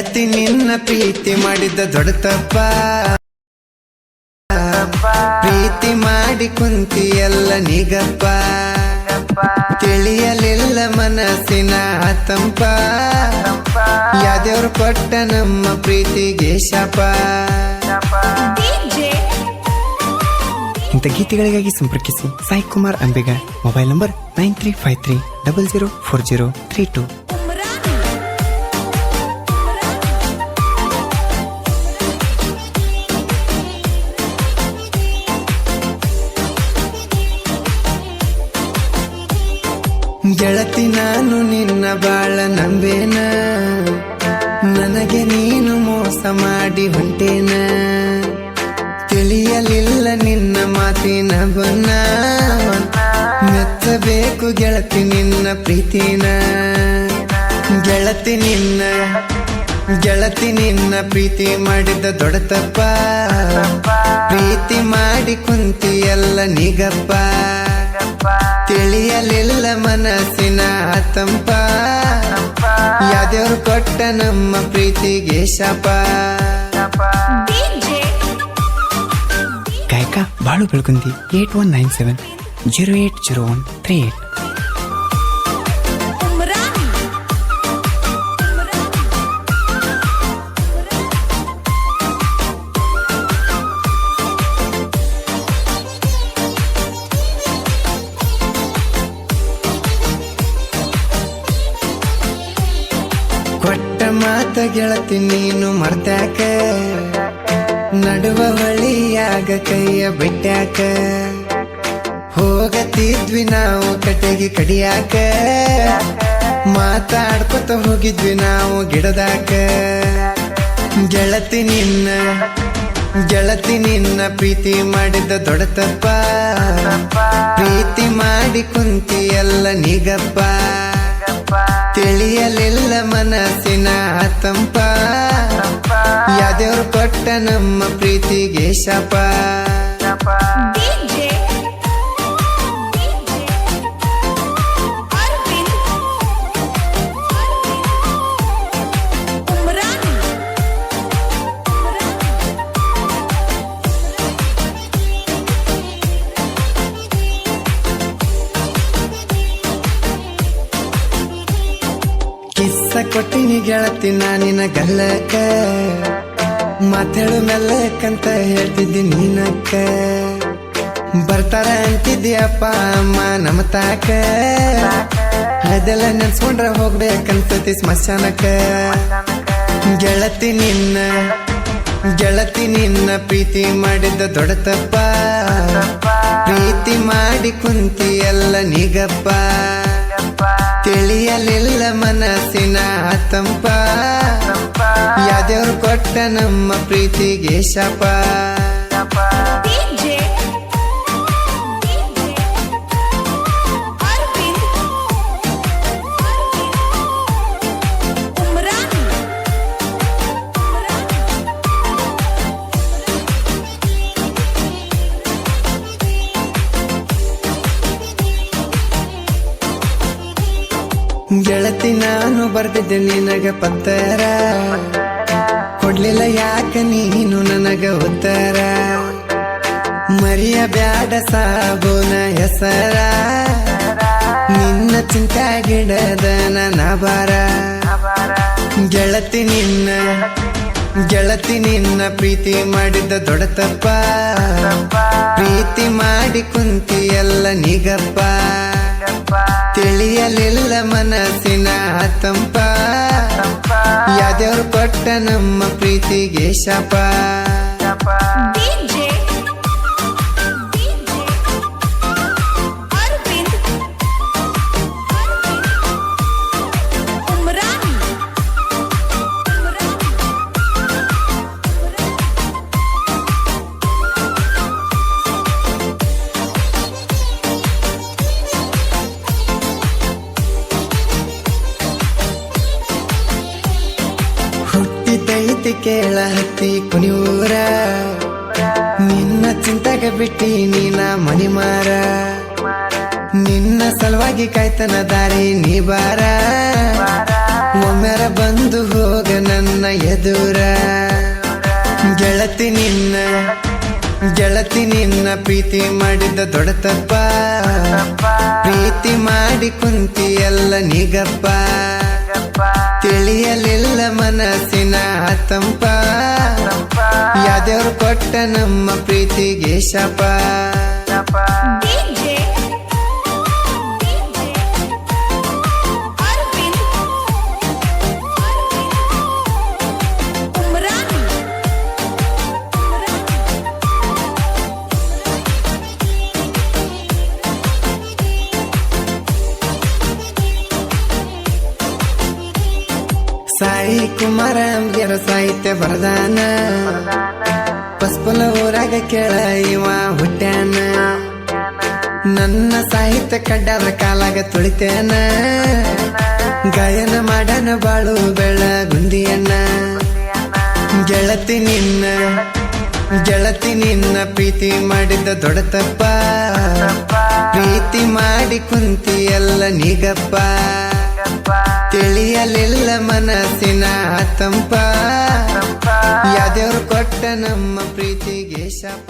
ಗೆಳತಿ ನಿನ್ನ ಪ್ರೀತಿ ಮಾಡಿದ್ದ ದೊಡ್ಡ ತಪ್ಪ ಪ್ರೀತಿ ಮಾಡಿ ಕುಂತಿಯಲ್ಲ ನಿಗಪ್ಪ ತಿಳಿಯಲಿಲ್ಲ ಮನಸ್ಸಿನ ಆತಂಪ ಯಾವ್ದೇವ್ರು ಕೊಟ್ಟ ನಮ್ಮ ಪ್ರೀತಿಗೆ ಶಾಪ ಇಂಥ ಗೀತೆಗಳಿಗಾಗಿ ಸಂಪರ್ಕಿಸಿ ಸಾಯಿ ಕುಮಾರ್ ಅಂಬೇಗ ಮೊಬೈಲ್ ನಂಬರ್ 9353004032. ಗೆಳತಿ ನಾನು ನಿನ್ನ ಬಾಳ ನಂಬೇನ ನನಗೆ ನೀನು ಮೋಸ ಮಾಡಿ ಹೊಂಟೇನ ತಿಳಿಯಲಿಲ್ಲ ನಿನ್ನ ಮಾತಿನ ಬನ್ನ ಮೆಚ್ಚಬೇಕು ಗೆಳತಿ ನಿನ್ನ ಪ್ರೀತಿನ ಗೆಳತಿ ನಿನ್ನ ಪ್ರೀತಿ ಮಾಡಿದ ದೊಡ್ಡ ತಪ್ಪ ಪ್ರೀತಿ ಮಾಡಿ ಕುಂತಿಯಲ್ಲ ನಿಗಪ್ಪ ತಿಳಿಯಲಿಲ್ಲ ಮನಸ್ಸಿನ ಆತಂಪ ಯಾವ್ದೇವ್ರು ಕೊಟ್ಟ ನಮ್ಮ ಪ್ರೀತಿಗೆ ಶಾಪ ಗಾಯಕ ಬಾಳು ಬೆಳಗುಂದಿ 8197080138. ಕೊಟ್ಟ ಮಾತ ಗೆಳತಿ ನೀನು ಮರ್ತ್ಯಾಕ ನಡುವ ಹೊಳಿಯಾಗ ಕೈಯ ಬಿಟ್ಟಾಕ ಹೋಗತಿದ್ವಿ ನಾವು ಕಟಗಿ ಕಡಿಯಾಕ ಮಾತಾಡ್ಕೊತ ಹೋಗಿದ್ವಿ ನಾವು ಗಿಡದಾಕ ಗೆಳತಿ ನಿನ್ನ ಪ್ರೀತಿ ಮಾಡಿದ ದೊಡ್ಡ ತಪ್ಪ ಪ್ರೀತಿ ಮಾಡಿ ಕುಂತಿಯಲ್ಲ ನಿಗಪ್ಪ ತಿಳಿಯಲಿಲ್ಲ ಮನಸ್ಸಿನ ಆತಂಪ ಯಾವ್ದೇವ್ರು ಕೊಟ್ಟ ನಮ್ಮ ಪ್ರೀತಿಗೆ ಶಾಪ ಕಿಸ್ಸ ಕೊಟ್ಟಿನಿ ಗೆಳತಿ ನಾನಿನ ಗಲ್ಲಕ್ಕ ಮಾತಾಡು ಮೆಲ್ಲಕ್ಕಂತ ಹೇಳ್ತಿದ್ದಿ ನೀನಕ್ಕ ಬರ್ತಾರ ಅಂತಿದ್ದಿ ಅಪ್ಪ ಅಮ್ಮ ನಮ್ಮ ತಾಕ ಅದೆಲ್ಲ ನೆನ್ಸ್ಕೊಂಡ್ರ ಹೋಗ್ಬೇಕಂತತಿ ಸ್ಮಶಾನಕ್ಕ ಗೆಳತಿ ನಿನ್ನ ಪ್ರೀತಿ ಮಾಡಿದ ದೊಡ್ಡ ತಪ್ಪ ಪ್ರೀತಿ ಮಾಡಿ ಕುಂತಿಯಲ್ಲ ನಿಗಪ್ಪ ತಿಳಿಯಲಿಲ್ಲ ಮನಸ್ಸಿನ ಆತಂಪ ಯಾವ್ದೇವ್ರು ಕೊಟ್ಟ ನಮ್ಮ ಪ್ರೀತಿಗೆ ಶಾಪ ಗೆಳತಿ ನಾನು ಬರ್ತಿದ್ದೆ ನಿನಗ ಪತ್ತರ ಕೊಡ್ಲಿಲ್ಲ ಯಾಕ ನೀನು ನನಗ ಉತ್ತರ ಮರಿಯ ಬ್ಯಾಡ ಸಾಬೂನ ಹೆಸರ ನಿನ್ನ ಚಿಂತೆ ಗಿಡದ ನನ್ನ ಬಾರ ಗೆಳತಿ ನಿನ್ನ ಪ್ರೀತಿ ಮಾಡಿದ ದೊಡ್ಡ ತಪ್ಪ ಪ್ರೀತಿ ಮಾಡಿ ಕುಂತಿಯಲ್ಲ ನಿಗಪ್ಪ ತಿಳಿಯಲಿಲ್ಲ ಮನಸ್ಸಿನ ಆತಂಪ ಯಾವ್ದೇವ್ರು ಕೊಟ್ಟ ನಮ್ಮ ಪ್ರೀತಿಗೆ ಶಾಪ ಹುಟ್ಟಿದೈತಿ ಕೇಳ ಹತ್ತಿ ಕುಣಿಯೂರ ನಿನ್ನ ಚಿಂತಾಗ ಬಿಟ್ಟಿ ನೀನ ಮಣಿಮಾರ ನಿನ್ನ ಸಲುವಾಗಿ ಕಾಯ್ತನ ದಾರಿ ನೀ ಬಾರ ಒಮ್ಮೆರ ಬಂದು ಹೋಗ ನನ್ನ ಎದುರ ಗೆಳತಿ ನಿನ್ನ ಪ್ರೀತಿ ಮಾಡಿದ ದೊಡ್ಡ ತಪ್ಪ ಪ್ರೀತಿ ಮಾಡಿ ಕುಂತಿ ಎಲ್ಲ ನಿಗಪ್ಪ ತಿಳಿಯಲಿಲ್ಲ ಮನಸ್ಸಿನ ತಂಪ ಯಾವ್ದೇವ್ರು ಕೊಟ್ಟ ನಮ್ಮ ಪ್ರೀತಿಗೆ ಶಾಪ ಸಾಯಿ ಕುಮಾರ ಅಂಬ್ಯರ ಸಾಹಿತ್ಯ ಬರದಾನ ಪಸ್ಪುಲ ಊರಾಗ ಕೇಳ ಇವ ಹುಟ್ಟ್ಯಾನ ನನ್ನ ಸಾಹಿತ್ಯ ಕಡ್ಡಾದ ಕಾಲಾಗ ತುಳಿತೇನ ಗಾಯನ ಮಾಡನ ಬಾಳು ಬೆಳಗುಂದಿಯನ್ನ ಗೆಳತಿ ನಿನ್ನ ಪ್ರೀತಿ ಮಾಡಿದ ದೊಡ್ಡ ತಪ್ಪ ಪ್ರೀತಿ ಮಾಡಿ ಕುಂತಿ ಎಲ್ಲ ನಿಗಪ್ಪ ತಿಳಿಯಲಿಲ್ಲ ಮನಸ್ಸಿನ ತಂಪ ಯಾವ್ದೇವ್ರು ಕೊಟ್ಟ ನಮ್ಮ ಪ್ರೀತಿಗೆ ಶಾಪ